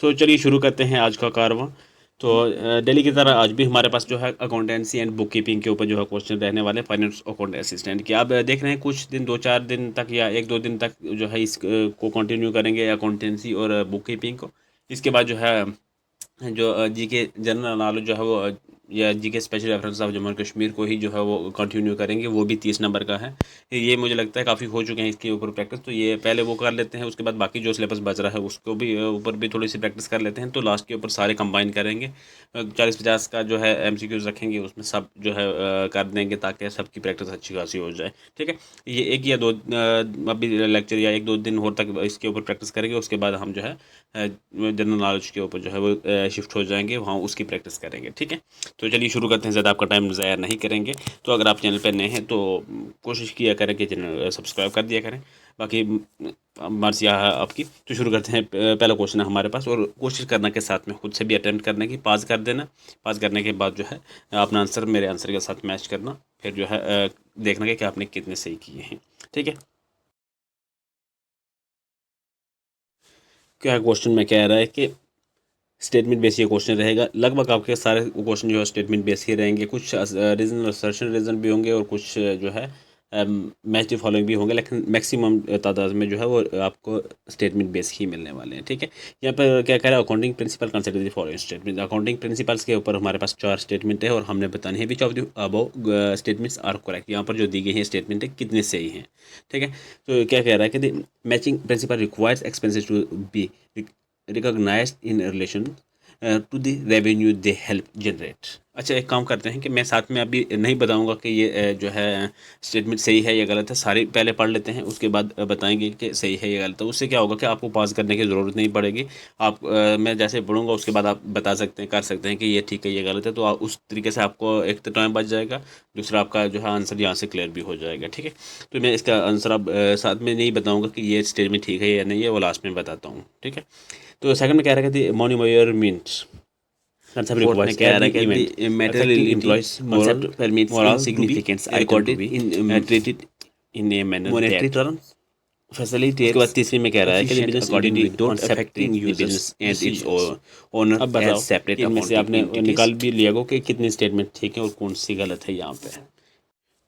तो चलिए शुरू करते हैं आज का कारवां। तो डेली की तरह आज भी हमारे पास जो है अकाउंटेंसी एंड बुक कीपिंग के ऊपर जो है क्वेश्चन रहने वाले हैं फाइनेंस अकाउंट असिस्टेंट के। आप देख रहे हैं कुछ दिन 2-4 दिन तक या 1-2 दिन तक जो है इस को कंटिन्यू करेंगे अकाउंटेंसी और बुक कीपिंग को। इसके बाद जो है जो जीके जनरल नॉलेज जो है वो या GK special reference of Jammu and Kashmir को ही जो है वो कंटिन्यू करेंगे, वो भी 30 नंबर का है। ये मुझे लगता है काफ़ी हो चुके हैं इसके ऊपर प्रैक्टिस, तो ये पहले वो कर लेते हैं, उसके बाद बाकी जो सिलेबस बच रहा है उसको भी ऊपर भी थोड़ी सी प्रैक्टिस कर लेते हैं, तो लास्ट के ऊपर सारे कंबाइन करेंगे। 40-50 का जो है MCQs रखेंगे, उसमें सब जो है कर देंगे ताकि सबकी प्रैक्टिस अच्छी खासी हो जाए। ठीक है, ये एक या दो अभी लेक्चर या 1-2 दिन और तक इसके ऊपर प्रैक्टिस करेंगे, उसके बाद हम जो है जनरल नॉलेज के ऊपर जो है वो शिफ्ट हो जाएंगे, वहाँ उसकी प्रैक्टिस करेंगे। ठीक है, तो चलिए शुरू करते हैं, ज़्यादा आपका टाइम ज़ाया नहीं करेंगे। तो अगर आप चैनल पर नए हैं तो कोशिश किया करें कि चैनल सब्सक्राइब कर दिया करें, बाकी मर्जी है आपकी। तो शुरू करते हैं। पहला क्वेश्चन है हमारे पास, और कोशिश करना के साथ में खुद से भी अटेम्प्ट करने की, पास कर देना। पास करने के बाद जो है अपना आंसर मेरे आंसर के साथ मैच करना, फिर जो है देखना कि आपने कितने सही किए हैं। ठीक है, क्या क्वेश्चन में कह रहा है कि स्टेटमेंट बेस ये क्वेश्चन रहेगा। लगभग आपके सारे क्वेश्चन जो है स्टेटमेंट बेस ही रहेंगे, कुछ रीजन और सर्शन रीजन भी होंगे और कुछ जो है मैच द फॉलोइंग भी होंगे, लेकिन मैक्सिमम तादाद में जो है वो आपको स्टेटमेंट बेस ही मिलने वाले हैं। ठीक है, यहाँ पर क्या कह रहा है, accounting principle consider the following statement. Accounting principles के ऊपर हमारे पास 4 स्टेटमेंट है और हमने बतानी है which of the above statements are correct. यहाँ पर जो दी गई है स्टेटमेंट है कितने सही हैं। ठीक है, तो क्या कह रहा है कि the matching principle requires expenses to be recognised in relation to the revenue they help generate. अच्छा, एक काम करते हैं कि मैं साथ में अभी नहीं बताऊंगा कि ये जो है स्टेटमेंट सही है या गलत है, सारी पहले पढ़ लेते हैं, उसके बाद बताएंगे कि सही है या गलत है। उससे क्या होगा कि आपको पास करने की ज़रूरत नहीं पड़ेगी। आप मैं जैसे पढ़ूंगा उसके बाद आप बता सकते हैं, कर सकते हैं कि ये ठीक है ये गलत है, तो उस तरीके से आपको एक तो टाइम बच जाएगा, दूसरा आपका जो है आंसर यहाँ से क्लियर भी हो जाएगा। ठीक है, तो मैं इसका आंसर अब साथ में नहीं बताऊँगा कि ये स्टेटमेंट ठीक है या नहीं है, वो लास्ट में बताता हूँ। ठीक है, तो सेकंड में कह रहा है कि मोनिमोयर मीन्स concept Fourth में requires कह रहा है every कि event the affecting materiality employees concept moral permits moral to be insignificance item to recorded be in treated in a manner monetary that terms उसके बाद facilitates तीसरी में कह रहा है कि efficient business accounting entity without कॉन्सेप्टिंग affecting the users business and it's decisions. Owner अब as बताओ सेपरेट कि इनमें से अकाउंटिंग आपने एंटिटीज निकाल भी लिया हो कि कितनी स्टेटमेंट ठीक है और कौन सी गलत है यहाँ पे।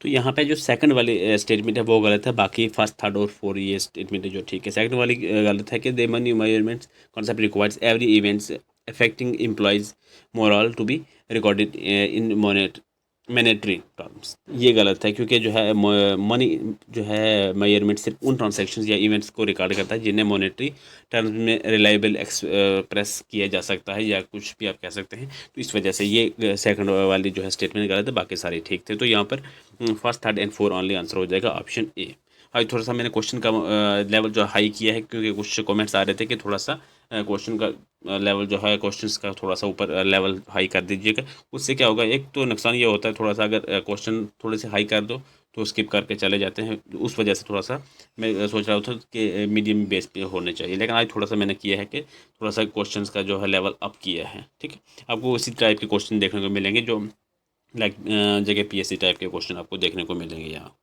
तो यहाँ पे जो सेकंड वाली स्टेटमेंट है वो गलत है, बाकी फर्स्ट थर्ड और फोर ये स्टेटमेंट है जो ठीक है। सेकंड वाली गलत है कि the money measurements concept requires every events affecting employees morale to be recorded in monetary terms. ये गलत है क्योंकि जो है मनी जो है मेजरमेंट सिर्फ उन ट्रांजैक्शंस या इवेंट्स को रिकॉर्ड करता है जिन्हें मॉनेटरी टर्म्स में रिलायबल एक्सप्रेस किया जा सकता है, या कुछ भी आप कह सकते हैं। तो इस वजह से ये सेकंड वाली जो है स्टेटमेंट गलत है, बाकी सारे ठीक थे। तो यहाँ पर first third and four only answer हो जाएगा ऑप्शन ए। आज थोड़ा सा मैंने क्वेश्चन का लेवल जो हाई किया है, क्योंकि कुछ कमेंट्स आ रहे थे कि थोड़ा सा क्वेश्चन का लेवल जो है क्वेश्चंस का थोड़ा सा ऊपर लेवल हाई कर दीजिएगा। उससे क्या होगा, एक तो नुकसान ये होता है थोड़ा सा, अगर क्वेश्चन थोड़े से हाई कर दो तो स्किप करके चले जाते हैं, उस वजह से थोड़ा सा मैं सोच रहा था कि मीडियम बेस पे होने चाहिए, लेकिन आज थोड़ा सा मैंने किया है कि थोड़ा सा क्वेश्चंस का जो है लेवल अप किया है। ठीक है, आपको इसी टाइप के क्वेश्चन देखने को मिलेंगे जो लाइक जगह PSC टाइप के क्वेश्चन आपको देखने को मिलेंगे यहाँ।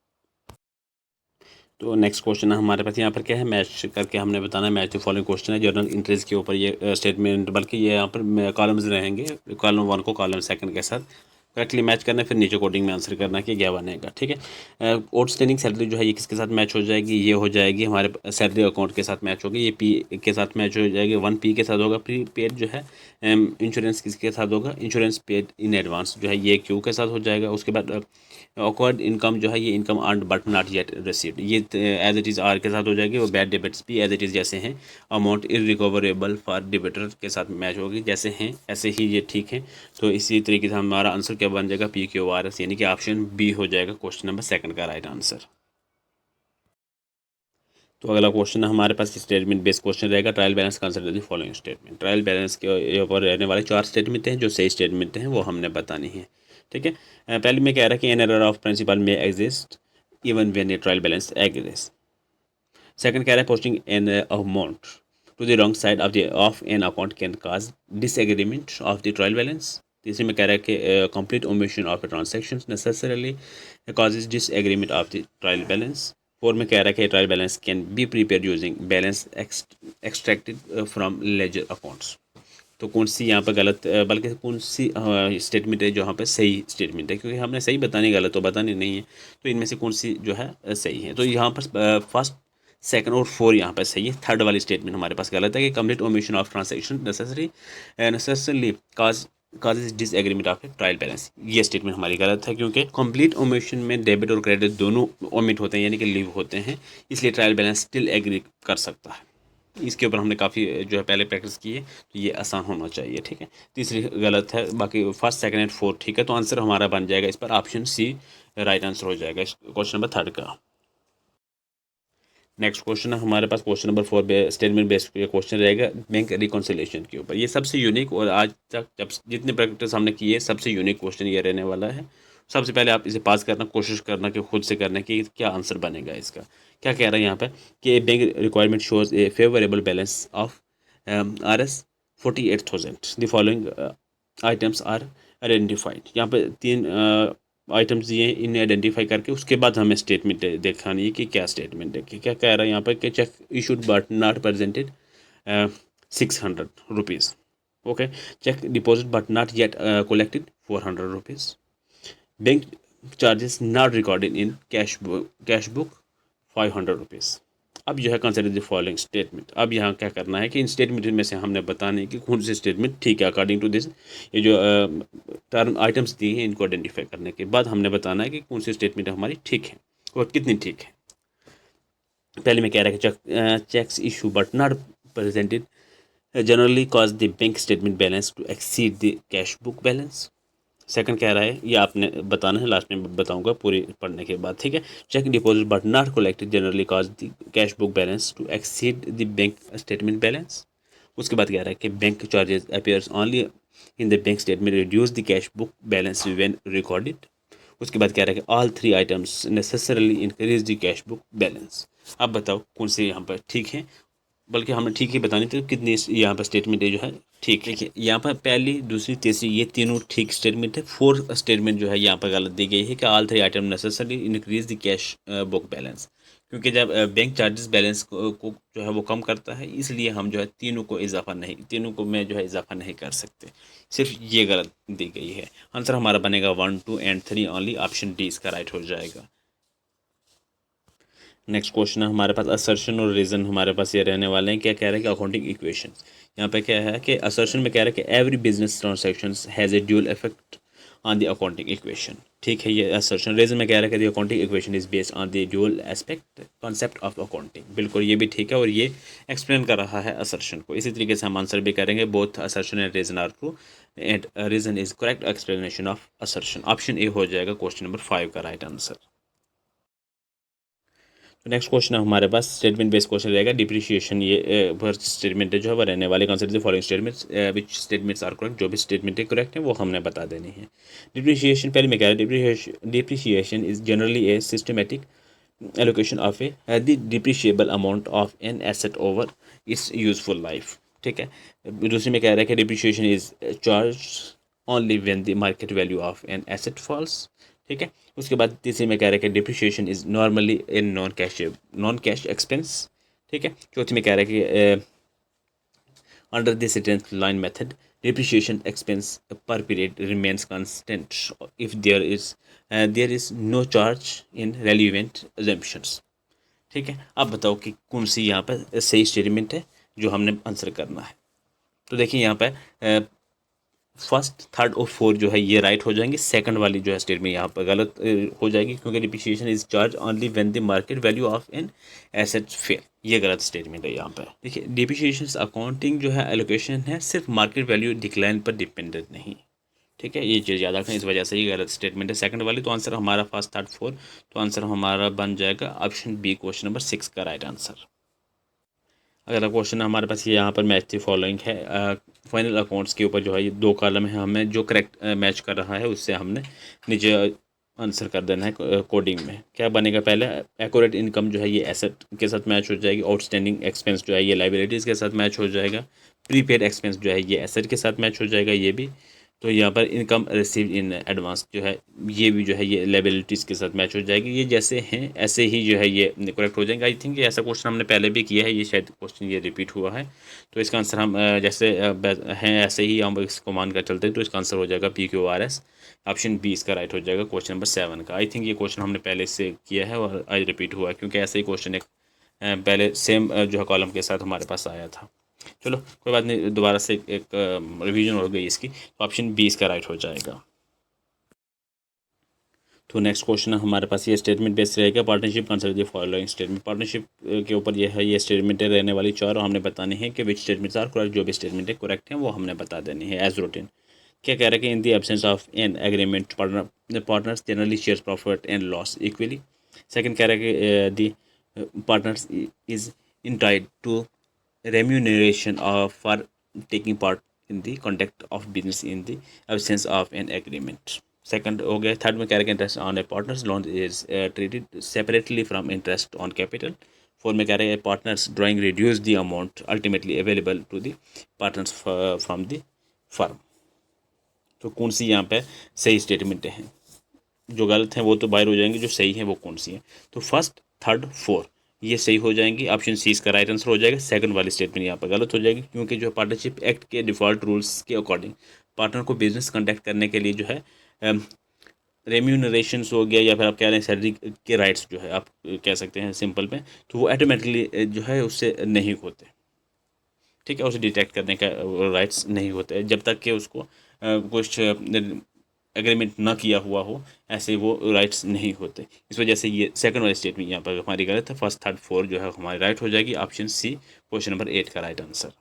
तो नेक्स्ट क्वेश्चन है हमारे पास, यहाँ पर क्या है, मैच करके हमने बताना है। मैच द फॉलोइंग क्वेश्चन है जनरल इंटरेस्ट के ऊपर ये स्टेटमेंट, बल्कि ये यहाँ पर कॉलम्स रहेंगे, कॉलम 1 को कॉलम 2 के साथ करेक्टली मैच करना है, फिर नीचे कोडिंग में आंसर करना है कि क्या बनेगा। ठीक है, आउटस्टैंडिंग सैलरी जो है ये किसके साथ मैच हो जाएगी, ये हो जाएगी हमारे सैलरी अकाउंट के साथ मैच होगी, ये P के साथ मैच हो जाएगी, 1P के साथ होगा। प्री पेड जो है इंश्योरेंस किसके साथ होगा, इंश्योरेंस पेड इन एडवांस जो है ये Q के साथ हो जाएगा। उसके बाद ऑकवर्ड इनकम जो है ये income earned but not yet received, ये एज इट इज़ R के साथ हो जाएगी। और बैड डेबिट्स भी एज इट इज़ जैसे हैं, अमाउंट इरिकवरेबल फॉर डेबिटर के साथ मैच होगी, जैसे हैं ऐसे ही ये ठीक है। तो इसी तरीके से हमारा आंसर क्या बन जाएगा, PQRS, यानी कि ऑप्शन बी हो जाएगा क्वेश्चन नंबर 2 का राइट आंसर। तो अगला क्वेश्चन है हमारे पास स्टेटमेंट बेस्ड क्वेश्चन रहेगा। Trial balance consider the following statement. Trial balance के ऊपर रहने वाले 4 स्टेटमेंट हैं, जो सही स्टेटमेंट हैं वो हमने बतानी है। ठीक है, पहले में कह रहा है कि एन एरर ऑफ प्रिंसिपल में exist even when a trial balance exist. Second कह रहा है posting an amount to the wrong side of an account can cause disagreement of the trial balance. तीसरे में कह रहा है कि complete omission of a transaction necessarily causes disagreement of the trial balance. 4 में कह रहा है कि trial balance can be prepare using balance extracted from ledger accounts. तो कौन सी यहाँ पर गलत, बल्कि कौन सी स्टेटमेंट है जो यहाँ पे सही स्टेटमेंट है, क्योंकि हमने सही बतानी, गलत तो बतानी नहीं है। तो इनमें से कौन सी जो है सही है। तो यहाँ पर फर्स्ट, सेकंड और 4 यहाँ पर सही है। थर्ड वाली स्टेटमेंट हमारे पास गलत है कि complete omission of transaction necessarily causes disagreement of trial balance. ये स्टेटमेंट हमारी गलत है, क्योंकि कंप्लीट ओमिशन में डेबिट और क्रेडिट दोनों ओमिट होते हैं, यानी कि लीव होते हैं, इसलिए ट्रायल बैलेंस स्टिल एग्री कर सकता है। इसके ऊपर हमने काफ़ी जो है पहले प्रैक्टिस की है, तो ये आसान होना चाहिए। ठीक है, तीसरी गलत है, बाकी फर्स्ट, सेकंड एंड फोर्थ ठीक है। तो आंसर हमारा बन जाएगा इस पर ऑप्शन सी राइट आंसर हो जाएगा इस क्वेश्चन नंबर 3 का। नेक्स्ट क्वेश्चन है हमारे पास question number 4 statement based question रहेगा बैंक रिकॉन्सिलेशन के ऊपर। ये सबसे यूनिक और आज तक जब जितने प्रैक्टिस हमने की है सबसे यूनिक क्वेश्चन ये रहने वाला है। सबसे पहले आप इसे पास करना कोशिश करना कि खुद से करना कि क्या आंसर बनेगा इसका। क्या कह रहा है यहाँ पे कि bank requirement shows a favourable balance of RS 48,000। The following items are identified. यहाँ पे 3 आइटम्स दिए हैं, इन्हें आइडेंटिफाई करके उसके बाद हमें स्टेटमेंट दिखानी है कि क्या स्टेटमेंट है। कि क्या कह रहा है यहाँ पर कि cheque issued but not presented 600 rupees. Okay, cheque deposit but not yet collected 400 rupees. Bank charges not recorded in cash book 500 rupees. अब जो है कंसिडर द फॉलोइंग स्टेटमेंट। अब यहाँ क्या करना है कि इन स्टेटमेंट में से हमने बताने कि कौन सी स्टेटमेंट ठीक है अकॉर्डिंग टू दिस। ये जो टर्म आइटम्स दिए हैं इनको आइडेंटिफाई करने के बाद हमने बताना है कि कौन सी स्टेटमेंट हमारी ठीक है और कितनी ठीक है। पहले में कह रहा है कि cheques issue but not presented generally cause the bank statement balance to exceed the cash book balance. Second कह रहा है, ये आपने बताना है, लास्ट में बताऊंगा पूरी पढ़ने के बाद। ठीक है, cheque deposit but not collected generally cause the cash book balance to exceed the bank statement balance. उसके बाद कह रहा है कि bank charges appears only in the bank statement reduce the cash book balance when recorded. उसके बाद कह रहा है कि all 3 items necessarily increase the cash book balance. अब बताओ कौन से यहाँ पर ठीक है, बल्कि हमने ठीक ही बतानी थी कितनी यहाँ पर स्टेटमेंट जो है ठीक है। देखिए यहाँ पर पहली, दूसरी, तीसरी ये तीनों ठीक स्टेटमेंट है। 4th स्टेटमेंट जो है यहाँ पर गलत दी गई है कि all 3 item necessary increase the cash book balance, क्योंकि जब बैंक चार्जेस बैलेंस को जो है वो कम करता है, इसलिए हम जो है तीनों को में जो है इजाफा नहीं कर सकते। सिर्फ ये गलत दी गई है। आंसर हमारा बनेगा 1, 2 एंड 3 ओनली। ऑप्शन डी इसका राइट हो जाएगा। नेक्स्ट क्वेश्चन है हमारे पास असर्शन और रीज़न हमारे पास ये रहने वाले हैं। क्या कह रहा है कि अकाउंटिंग इक्वेशन। यहाँ पे क्या है कि असर्शन में कह रहा है कि every business transaction has a dual effect on the accounting equation. ठीक है, ये असर्शन। रीजन में कह रहा है कि the accounting equation is based on the dual aspect concept of accounting. बिल्कुल ये भी ठीक है और ये एक्सप्लेन कर रहा है असर्शन को। इसी तरीके से हम आंसर भी करेंगे। Both assertion and reason are true and reason is correct explanation of assertion. Option A हो जाएगा क्वेश्चन नंबर 5 का राइट आंसर। तो नेक्स्ट क्वेश्चन है हमारे पास स्टेटमेंट बेस्ड क्वेश्चन रहेगा। डिप्रिशिएशन, ये फर्स्ट स्टेटमेंट है जो है वो रहने वाले। Consider the following statements which statements are correct. जो भी स्टेटमेंट करेक्ट है वो हमने बता देनी है। डिप्रिशिएशन पहले में कह रहा है depreciation is generally a systematic allocation of a the depreciable amount of an asset over its useful life. ठीक है, दूसरे में कह रहा है कि depreciation is charge only when the market value of an asset falls. ठीक है, उसके बाद तीसरे में कह रहा है कि depreciation is normally in non cash expense. ठीक है, चौथी में कह रहा है कि under the strength line method depreciation expense per period remains constant if there is no charge in relevant assumptions. ठीक है, अब बताओ कि कौन सी यहाँ पर सही स्टेटमेंट है जो हमने आंसर करना है। तो देखिए यहाँ पर फर्स्ट, थर्ड और फोर्थ जो है ये राइट हो जाएंगे। सेकंड वाली जो है स्टेटमेंट यहाँ पर गलत हो जाएगी, क्योंकि depreciation is charge only when the market value of an asset fail. ये गलत स्टेटमेंट है यहाँ पर। देखिए डिप्रिशिएशन अकाउंटिंग जो है एलोकेशन है, सिर्फ मार्केट वैल्यू डिक्लाइन पर डिपेंडेंट नहीं। ठीक है, ये चीज़ याद रखें, इस वजह से ये गलत स्टेटमेंट है सेकंड वाली। तो आंसर हमारा फर्स्ट, थर्ड, फोर्थ, तो आंसर हमारा बन जाएगा ऑप्शन बी क्वेश्चन नंबर 6 का राइट आंसर। अगला क्वेश्चन हमारे पास ये यहाँ पर मैच द फॉलोइंग है। फाइनल अकाउंट्स के ऊपर जो है ये 2 कॉलम है, हमें जो करेक्ट मैच कर रहा है उससे हमने नीचे आंसर कर देना है कोडिंग में। क्या बनेगा, पहले एक्यूरेट इनकम जो है ये एसेट के साथ मैच हो जाएगी। आउटस्टैंडिंग एक्सपेंस जो है ये लाइबिलिटीज़ के साथ मैच हो जाएगा। प्रीपेड एक्सपेंस जो है ये एसेट के साथ मैच हो जाएगा ये भी। तो यहाँ पर इनकम रिसीव इन एडवांस जो है ये भी जो है ये लायबिलिटीज़ के साथ मैच हो जाएगी। ये जैसे हैं ऐसे ही जो है ये करेक्ट हो जाएंगे। आई थिंक ये ऐसा क्वेश्चन हमने पहले भी किया है, ये शायद क्वेश्चन ये रिपीट हुआ है। तो इसका आंसर हम जैसे हैं ऐसे ही हम इसको मान कर चलते हैं। तो इसका आंसर हो जाएगा PQRS। ऑप्शन बी इसका राइट हो जाएगा क्वेश्चन नंबर 7 का। आई थिंक ये क्वेश्चन हमने पहले से किया है और आज रिपीट हुआ है, क्योंकि ऐसे ही क्वेश्चन एक पहले सेम जो है कॉलम के साथ हमारे पास आया था। चलो कोई बात नहीं, दोबारा से एक रिवीजन हो गई इसकी। तो ऑप्शन बी इसका राइट हो जाएगा। तो नेक्स्ट क्वेश्चन हमारे पास ये स्टेटमेंट बेस्ड रहेगा। Partnership consider the following statement. Partnership के ऊपर ये है, ये स्टेटमेंटें रहने वाली 4 और हमने बताने हैं कि विच स्टेटमेंट्स आर करेक्ट। जो भी स्टेटमेंट है करेक्ट है वो हमने बता देनी है एज रूटीन। क्या कह रहा है कि in the absence of an agreement partners generally share profit and loss equally. Second कह रहा है कि the partners is entitled to remuneration for taking part in the conduct of business in the absence of an agreement. Second हो गया। Third में क्या रहा है, interest on a partner's loan is treated separately from interest on capital. Four में क्या रहा है, partners drawing reduce the amount ultimately available to the partners from the firm. तो कौन सी यहाँ पे सही स्टेटमेंट हैं? जो गलत हैं वो तो बाहर हो जाएंगे, जो सही हैं वो कौन सी हैं? तो फर्स्ट, थर्ड, फोर ये सही हो जाएंगी। ऑप्शन सी इसका राइट आंसर हो जाएगा। सेकंड वाली स्टेटमेंट यहाँ पर गलत हो जाएगी, क्योंकि जो पार्टनरशिप एक्ट के डिफ़ॉल्ट रूल्स के अकॉर्डिंग पार्टनर को बिजनेस कंडक्ट करने के लिए जो है रेम्यूनरेशंस हो गया या फिर आप कह रहे हैं सैलरी के राइट्स जो है आप कह सकते हैं सिंपल में, तो वो ऑटोमेटिकली जो है उससे नहीं होते। ठीक है, उसे डिटेक्ट करने का राइट्स नहीं होते जब तक कि उसको कुछ एग्रीमेंट ना किया हुआ हो, ऐसे वो राइट्स नहीं होते। इस वजह से ये सेकंड वाली स्टेटमेंट यहाँ पर हमारी गलत है। फर्स्ट, थर्ड, फोर जो है हमारी राइट हो जाएगी। ऑप्शन सी क्वेश्चन नंबर 8 का राइट आंसर।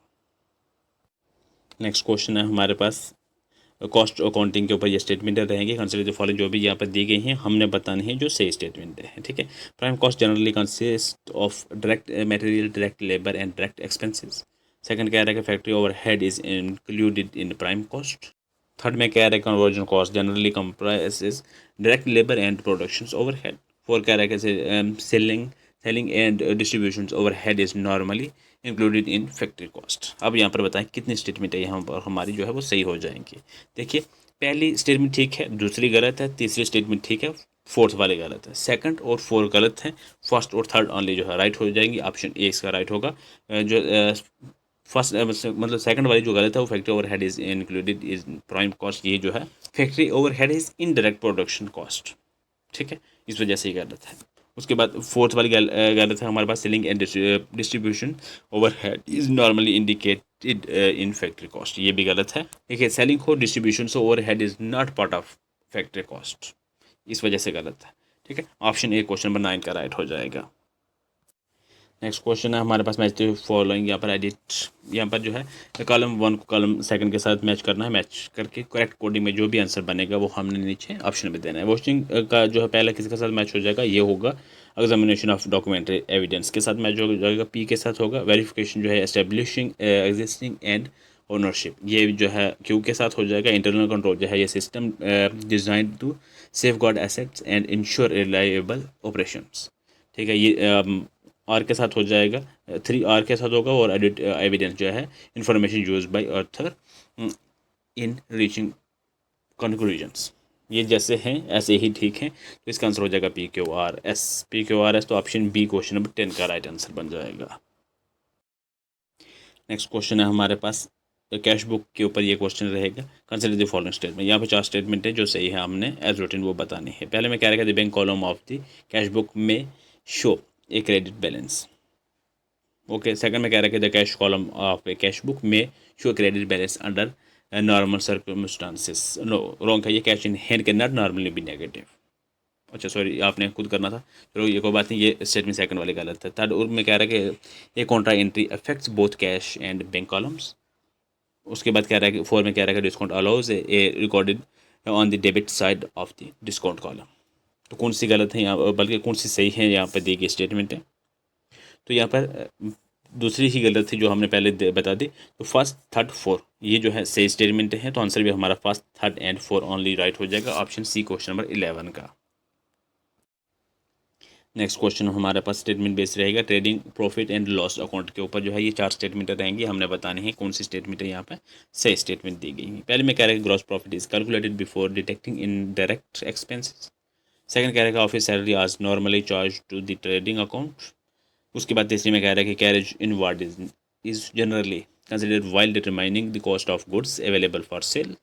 नेक्स्ट क्वेश्चन है हमारे पास कॉस्ट अकाउंटिंग के ऊपर ये स्टेटमेंट रहेंगे। कंसिडर द फॉलोइंग, जो भी यहाँ पर दी गई हैं हमने बतानी है जो सही स्टेटमेंट है। ठीक है, prime cost generally consist of direct material, direct labour and direct expenses. Second कह रहा है कि factory overhead is included in prime cost. Third में कह रहा है conversion cost generally comprises direct labour and production overhead. Four कह रहा है कि selling and distribution overhead is normally included in factory cost. अब यहाँ पर बताएं कितनी स्टेटमेंट है यहाँ पर हमारी जो है वो सही हो जाएंगी। देखिए, पहली स्टेटमेंट ठीक है, दूसरी गलत है, तीसरी स्टेटमेंट ठीक है, फोर्थ वाले गलत है, सेकंड और फोर्थ गलत है, फर्स्ट और थर्ड ओनली जो है राइट हो जाएंगी। ऑप्शन ए इसका राइट होगा। जो फर्स्ट मतलब सेकंड वाली जो गलत है वो factory overhead is included is prime cost, ये जो है factory overhead is indirect production cost. ठीक है, इस वजह से ये गलत है। उसके बाद फोर्थ वाली गलत है हमारे पास, selling and distribution overhead is normally indicated in factory cost, ये भी गलत है। देखिए, सेलिंग हो डिस्ट्रीब्यूशन से overhead is not part of factory cost, इस वजह से गलत है। ठीक है, ऑप्शन ए क्वेश्चन नंबर 9 का राइट हो जाएगा। नेक्स्ट क्वेश्चन है हमारे पास, मैच द फॉलोइंग। यहाँ पर एडिट, यहाँ पर जो है कॉलम 1 को कॉलम 2 के साथ मैच करना है। मैच करके करेक्ट कोडिंग में जो भी आंसर बनेगा वो हमने नीचे ऑप्शन में देना है। वॉचिंग का जो है पहला किसके साथ मैच हो जाएगा, ये होगा एग्जामिनेशन ऑफ डॉक्यूमेंट्री एविडेंस के साथ मैच हो जाएगा, पी के साथ होगा। वेरिफिकेशन जो है एस्टेब्लिशिंग एग्जिस्टिंग एंड ओनरशिप, ये जो है क्यू के साथ हो जाएगा। इंटरनल कंट्रोल जो है ये system design to safeguard assets and ensure reliable operations. ठीक है, ये आर के साथ हो जाएगा, 3 आर के साथ होगा। और एडिट एविडेंस जो है information use by author in reaching conclusions, ये जैसे हैं ऐसे ही ठीक हैं। तो इसका आंसर हो जाएगा PQRS। तो ऑप्शन बी क्वेश्चन नंबर 10 का राइट आंसर बन जाएगा। नेक्स्ट क्वेश्चन है हमारे पास कैश बुक के ऊपर ये क्वेश्चन रहेगा। कंसिडर द फॉलोइंग स्टेटमेंट, यहाँ पे 4 स्टेटमेंट है जो सही है, हमने एज रूटीन वो बतानी है। पहले में क्या रहेगा, the bank column of the cash book में show a credit balance. Okay, second में कह रहा है कि the cash column of a cash book में show credit balance under normal circumstances. No, wrong है, ये cash in hand can not normally be negative. अच्छा सॉरी, आपने खुद करना था, चलो ये कोई बात नहीं, ये स्टेटमेंट सेकंड वाली गलत है। थर्ड में कह रहा है कि a contra entry affects both cash and bank columns. उसके बाद कह रहा है कि 4 में कह रहा है कि discount allows A recorded on the debit side of the discount column. तो कौन सी गलत है यहाँ, बल्कि कौन सी सही है यहाँ पर दी गई स्टेटमेंट है? तो यहाँ पर दूसरी ही गलत थी जो हमने पहले बता दी। तो फर्स्ट, थर्ड, 4 ये जो है सही स्टेटमेंट है। तो आंसर भी हमारा first, third and 4 only right हो जाएगा। ऑप्शन सी क्वेश्चन नंबर 11 का। नेक्स्ट क्वेश्चन हमारे पास स्टेटमेंट बेस्ड रहेगा, trading profit and loss account के ऊपर जो है ये 4 स्टेटमेंट रहेंगी, हमने बताने हैं कौन सी स्टेटमेंट है यहाँ पे सही स्टेटमेंट दी गई है। पहले में कह रहा है gross profit is calculated before detecting in direct expenses. Second कह रहा है ऑफिस सैलरी आज normally charge to the trading account. उसके बाद तीसरी में कह रहा है कि carriage inward is generally considered while determining the cost of goods available for sale.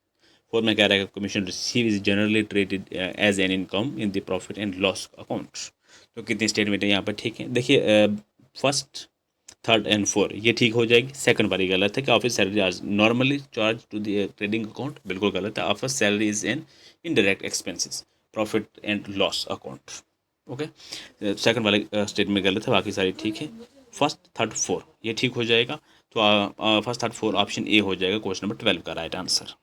Fourth में कह रहा है commission receive is generally treated as an income in the profit and loss account. तो कितनी स्टेटमेंट है यहाँ पर ठीक है। देखिए फर्स्ट थर्ड एंड फोर ये ठीक हो जाएगी। सेकंड वाली गलत है कि ऑफिस सैलरी आज normally charge to the trading account, बिल्कुल गलत है। Office salary is an indirect expenses profit and loss account. Okay, second वाले स्टेटमेंट गलत है, बाकी सारी ठीक है। फर्स्ट थर्ड फोर ये ठीक हो जाएगा। तो first third four option A हो जाएगा क्वेश्चन नंबर 12 का राइट आंसर।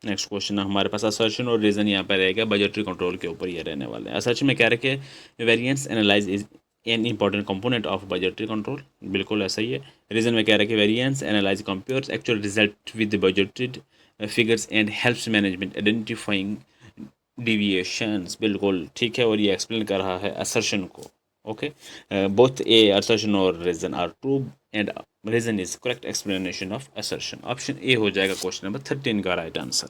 नेक्स्ट क्वेश्चन हमारे पास असर्शन और रीज़न यहाँ पर रहेगा बजटरी कंट्रोल के ऊपर ये रहने वाले हैं। असर्शन में क्या रखे variance analyse is an important component of budgetary control, बिल्कुल ऐसा ही है। रीजन में क्या रखे variance analyse compares actual result with budgeted figures and helps management identifying deviations, बिल्कुल ठीक है। और ये एक्सप्लेन कर रहा है असर्शन को। ओके, बोथ ए असर्शन और reason are true and reason is correct explanation of assertion. Option A हो जाएगा क्वेश्चन नंबर 13 का राइट आंसर।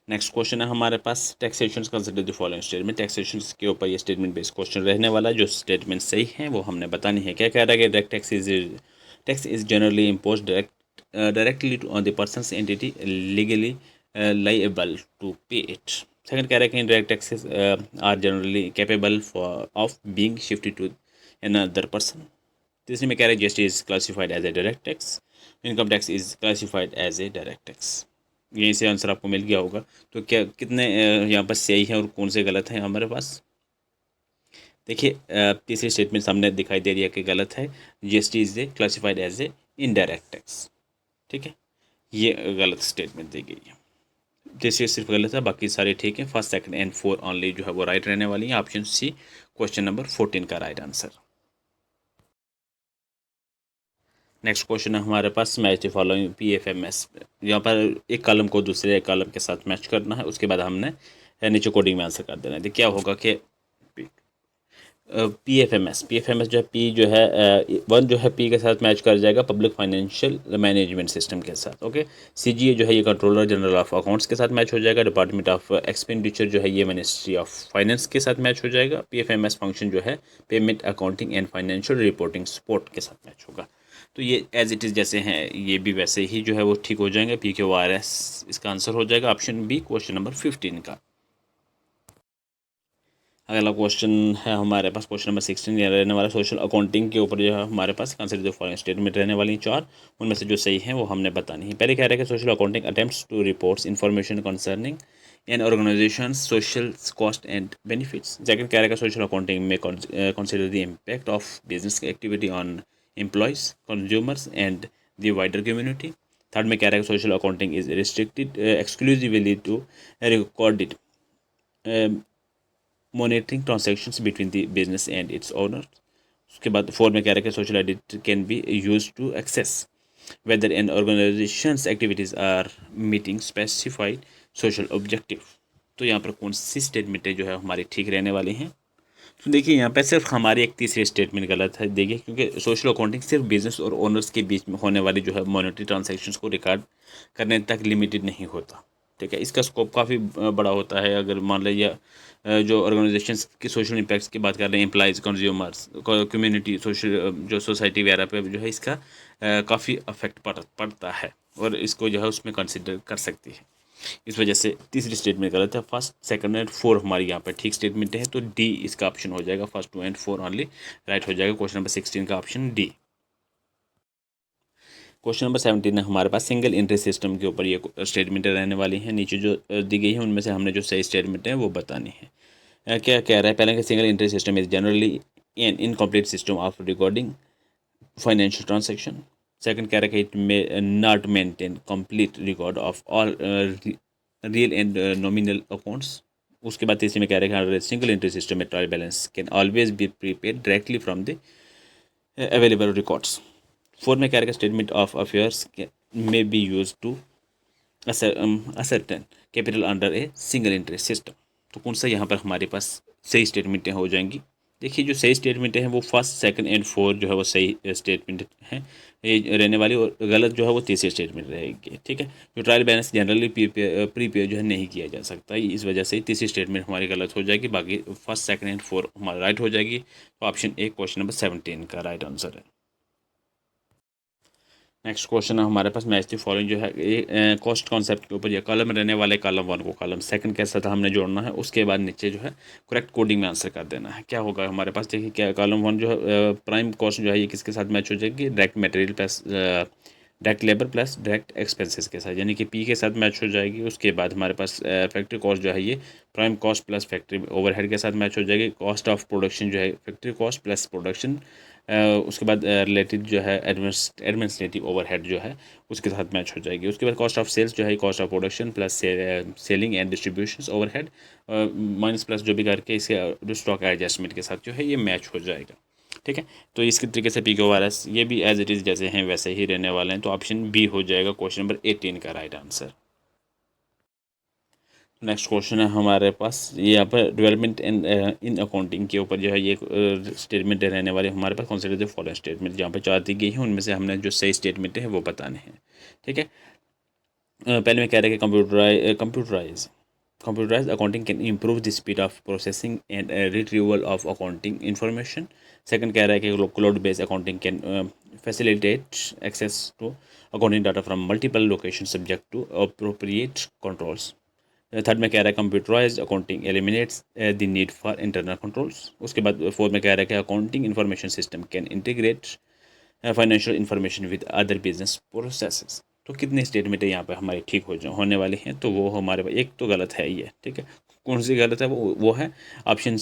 नेक्स्ट क्वेश्चन है हमारे पास taxation consider the following statement. Taxation के ऊपर ये स्टेटमेंट बेस्ड क्वेश्चन रहने वाला है। जो स्टेटमेंट सही है वो हमने बतानी है। क्या कह रहा है कि direct tax is generally impose directly on the persons entity legally liable to pay it. Second कह रहा है कि indirect taxes are generally capable for of being shifted to another person. तीसरी में कह रहा है GST is classified as a direct tax, income tax is classified as a direct tax. यहीं से आंसर आपको मिल गया होगा। तो क्या कितने यहाँ पर सही है और कौन से गलत हैं हमारे पास। देखिए तीसरी स्टेटमेंट सामने दिखाई दे रही है कि गलत है। GST is a classified as a indirect tax, ठीक है, ये गलत स्टेटमेंट दी गई है। तीसरी सिर्फ गलत है, बाकी सारे ठीक है। First second and four only जो है वो राइट रहने वाली है। ऑप्शन सी क्वेश्चन नंबर 14 का राइट आंसर। नेक्स्ट क्वेश्चन है हमारे पास मैच द फॉलोइंग PFMS। यहाँ पर एक कॉलम को दूसरे कॉलम के साथ मैच करना है, उसके बाद हमने नीचे कोडिंग में आंसर कर देना है। तो क्या होगा कि PFMS जो है पी जो है वन जो है पी के साथ मैच कर जाएगा पब्लिक फाइनेंशियल मैनेजमेंट सिस्टम के साथ। ओके, CGA जो है ये कंट्रोलर जनरल ऑफ अकाउंट्स के साथ मैच हो जाएगा। डिपार्टमेंट ऑफ एक्सपेंडिचर जो है ये मिनिस्ट्री ऑफ फाइनेंस के साथ मैच हो जाएगा। PFMS फंक्शन जो है payment accounting and financial reporting support के साथ मैच होगा। तो ये एज इट इज़ जैसे हैं ये भी वैसे ही जो है वो ठीक हो जाएंगे। PQRS इसका आंसर हो जाएगा ऑप्शन बी क्वेश्चन नंबर 15 का। अगला क्वेश्चन है हमारे पास क्वेश्चन नंबर 16 ये रहने वाला सोशल अकाउंटिंग के ऊपर जो है हमारे पास कंसिडर द फॉलोइंग स्टेटमेंट रहने वाली चार, उनमें से जो सही है वो हमने बतानी है। पहले कह रहे हैं कि social accounting attempts to reports information concerning an organisation social cost and benefits. Second कह रहा है कि सोशल अकाउंटिंग में consider the impact of business activity on employees consumers and the wider community. Third में कह रहा है कि social accounting is restricted exclusively to recorded monitoring transactions between the business and its owner. उसके बाद four में कह रहा है कि social audit can be use to access whether an organisations activities are meeting specified social objective. तो यहाँ पर कौन सी स्टेटमेंटें जो है हमारी ठीक रहने वाली हैं। तो देखिए यहाँ पे सिर्फ हमारी एक तीसरी स्टेटमेंट गलत है। देखिए क्योंकि सोशल अकाउंटिंग सिर्फ बिजनेस और ओनर्स के बीच में होने वाली जो है मॉनेटरी ट्रांजैक्शंस को रिकॉर्ड करने तक लिमिटेड नहीं होता, ठीक है। इसका स्कोप काफ़ी बड़ा होता है। अगर मान लीजिए जो ऑर्गेनाइजेशंस की सोशल इम्पैक्ट्स की बात कर रहे हैं, एम्प्लॉयज़, कंज्यूमर्स, कम्युनिटी, सोशल जो सोसाइटी वगैरह पे जो है इसका काफ़ी अफेक्ट पड़ता है और इसको जो है उसमें कंसिडर कर सकती है। इस वजह से तीसरी स्टेटमेंट गलत है। फर्स्ट सेकंड एंड फोर हमारी यहाँ पर ठीक स्टेटमेंट है। तो डी इसका ऑप्शन हो जाएगा। फर्स्ट 2 एंड 4 ऑनली राइट हो जाएगा। क्वेश्चन नंबर 16 का ऑप्शन डी। क्वेश्चन नंबर 17 है हमारे पास सिंगल एंट्री सिस्टम के ऊपर ये स्टेटमेंट रहने वाली हैं। नीचे जो दी गई है उनमें से हमने जो सही स्टेटमेंट है वो बतानी है। क्या कह रहा है पहले कि single entry system is generally an incomplete system of recording financial transaction. Second कह रहा है कि it may not maintain complete record of all real and nominal accounts. उसके बाद तीसरे में कह रहा है कि सिंगल एंट्री सिस्टम में trial balance can always be prepaid directly from the available records. Four में कह रहा है statement of affairs may be use to ascertain capital under a single entry system. तो कौन सा यहाँ पर हमारे पास सही स्टेटमेंटें हो जाएंगी। देखिए जो सही स्टेटमेंटें हैं वो फर्स्ट, सेकंड एंड फोर्थ जो है वो सही स्टेटमेंट हैं ये रहने वाली, और गलत जो है वो तीसरी स्टेटमेंट रहेगी। ठीक है, जो ट्रायल बैलेंस जनरली प्रीपेयर जो है नहीं किया जा सकता, इस वजह से तीसरी स्टेटमेंट हमारी गलत हो जाएगी, बाकी फर्स्ट, सेकंड एंड फोर्थ हमारा राइट हो जाएगी। तो ऑप्शन ए क्वेश्चन नंबर 17 का राइट आंसर है। नेक्स्ट क्वेश्चन है हमारे पास, मैच द फॉलोइंग जो है ये कॉस्ट कॉन्सेप्ट के ऊपर, ये कॉलम रहने वाले कॉलम 1 को कॉलम सेकंड के साथ हमने जोड़ना है, उसके बाद नीचे जो है करेक्ट कोडिंग में आंसर कर देना है। क्या होगा हमारे पास, देखिए क्या कॉलम 1 जो है प्राइम कॉस्ट जो है ये किसके साथ मैच हो जाएगी, direct material plus direct labour plus direct expenses के साथ, यानी कि पी के साथ मैच हो जाएगी। उसके बाद हमारे पास फैक्ट्री कॉस्ट जो है ये prime cost plus factory overhead के साथ मैच हो जाएगी। कॉस्ट ऑफ प्रोडक्शन जो है फैक्ट्री कॉस्ट प्लस प्रोडक्शन, उसके बाद रिलेटेड जो है एडमिनिस्ट्रेटिव ओवरहेड जो है उसके साथ मैच हो जाएगी। उसके बाद कॉस्ट ऑफ सेल्स जो है cost of production plus selling and distribution overhead minus plus जो भी करके इसके स्टॉक एडजस्टमेंट के साथ जो है ये मैच हो जाएगा। ठीक है, तो इसके तरीके से पी क्यू आर एस ये भी एज इट इज़ जैसे हैं वैसे ही रहने वाले हैं। तो ऑप्शन बी हो जाएगा क्वेश्चन नंबर 18 का राइट आंसर। नेक्स्ट क्वेश्चन है हमारे पास, ये यहाँ पर डेवलपमेंट इन अकाउंटिंग के ऊपर जो है ये स्टेटमेंट रहने वाले हमारे पास। कंसीडर द फॉलोइंग स्टेटमेंट, जहाँ पर 4 दी गई हैं उनमें से हमने जो सही स्टेटमेंट है वो बताने हैं। ठीक है, पहले मैं कह रहा कि computerise accounting can improve the speed of processing and retrieval of accounting information। Second कह रहा है कि cloud based accounting can facilitate access to accounting data from multiple locations subject to appropriate controls। Third में कह रहा है computerise accounting eliminates the need for internal controls. उसके बाद फोर्थ में कह रहा है कि accounting information system can integrate financial information with other business processes. तो कितने स्टेटमेंट यहाँ पे हमारे ठीक होने वाले हैं, तो वो हमारे पास एक तो गलत है ये। ठीक है, कौन सी गलत है, वो है ऑप्शन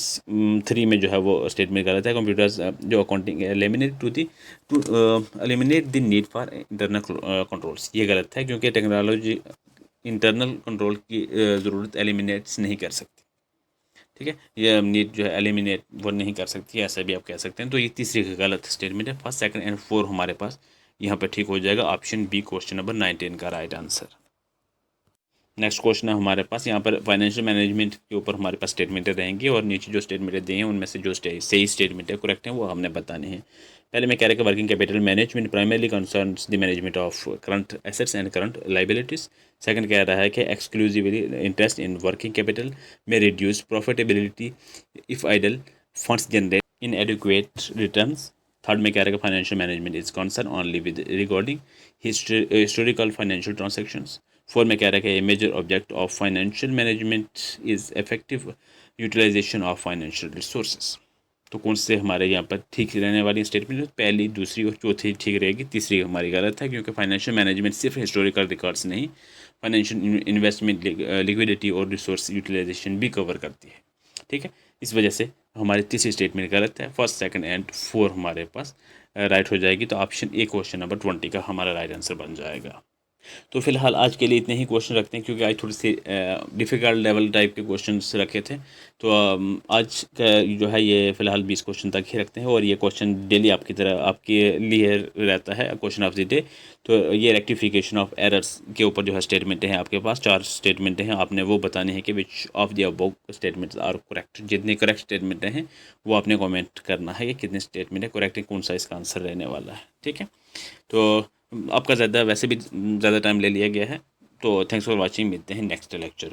3 में जो है वो स्टेटमेंट गलत है। कंप्यूटर्स जो accounting eliminate the need for internal controls, ये गलत है क्योंकि टेक्नोलॉजी इंटरनल कंट्रोल की ज़रूरत एलिमिनेट्स नहीं कर सकती। ठीक है, ये नीड जो है एलिमिनेट वो नहीं कर सकती, ऐसा भी आप कह सकते हैं। तो ये तीसरी का गलत स्टेटमेंट है। फर्स्ट, सेकंड एंड फोर हमारे पास यहाँ पर ठीक हो जाएगा। ऑप्शन बी क्वेश्चन नंबर 19 का राइट आंसर। नेक्स्ट क्वेश्चन है हमारे पास, यहाँ पर फाइनेंशियल मैनेजमेंट के ऊपर हमारे पास स्टेटमेंटें रहेंगी और नीचे जो स्टेटमेंटें दी हैं उनमें से जो सही स्टेटमेंट है करेक्ट है वो हमने बताने हैं। पहले मैं कह रहा कि working capital management primarily concerns the management of current assets and current liabilities. Second कह रहा है कि exclusively interest in working capital में reduce profitability if idle funds generate inadequate returns. Third में कह रहा है कि financial management is concern only with regarding historical financial transactions. Four में कह रहा है कि major object of financial management is effective utilization of financial resources. तो कौन से हमारे यहाँ पर ठीक रहने वाली स्टेटमेंट, पहली, दूसरी और चौथी ठीक रहेगी, तीसरी हमारी गलत है क्योंकि फाइनेंशियल मैनेजमेंट सिर्फ हिस्टोरिकल रिकॉर्ड्स नहीं, फाइनेंशियल इन्वेस्टमेंट, लिक्विडिटी और रिसोर्स यूटिलाइजेशन भी कवर करती है। ठीक है, इस वजह से हमारी तीसरी स्टेटमेंट गलत है। फर्स्ट, सेकंड एंड फोर हमारे पास राइट हो जाएगी। तो ऑप्शन ए क्वेश्चन नंबर 20 का हमारा राइट आंसर बन जाएगा। तो फिलहाल आज के लिए इतने ही क्वेश्चन रखते हैं क्योंकि आज थोड़ी सी डिफ़िकल्ट लेवल टाइप के क्वेश्चंस रखे थे। तो आज का जो है ये फ़िलहाल 20 क्वेश्चन तक ही रखते हैं और ये क्वेश्चन डेली आपकी तरह आपके लिए रहता है क्वेश्चन ऑफ द डे। तो ये रेक्टिफिकेशन ऑफ एरर्स के ऊपर जो है स्टेटमेंटें हैं आपके पास, 4 स्टेटमेंटें हैं, आपने वो बताने हैं कि which of the above statements are correct. जितनी करेक्ट स्टेटमेंटें हैं वो आपने कॉमेंट करना है कि कितने स्टेटमेंट है करेक्ट है, कौन सा इसका आंसर रहने वाला है। ठीक है, तो आपका ज़्यादा वैसे भी ज़्यादा टाइम ले लिया गया है। तो थैंक्स फॉर वाचिंग, मिलते हैं नेक्स्ट लेक्चर।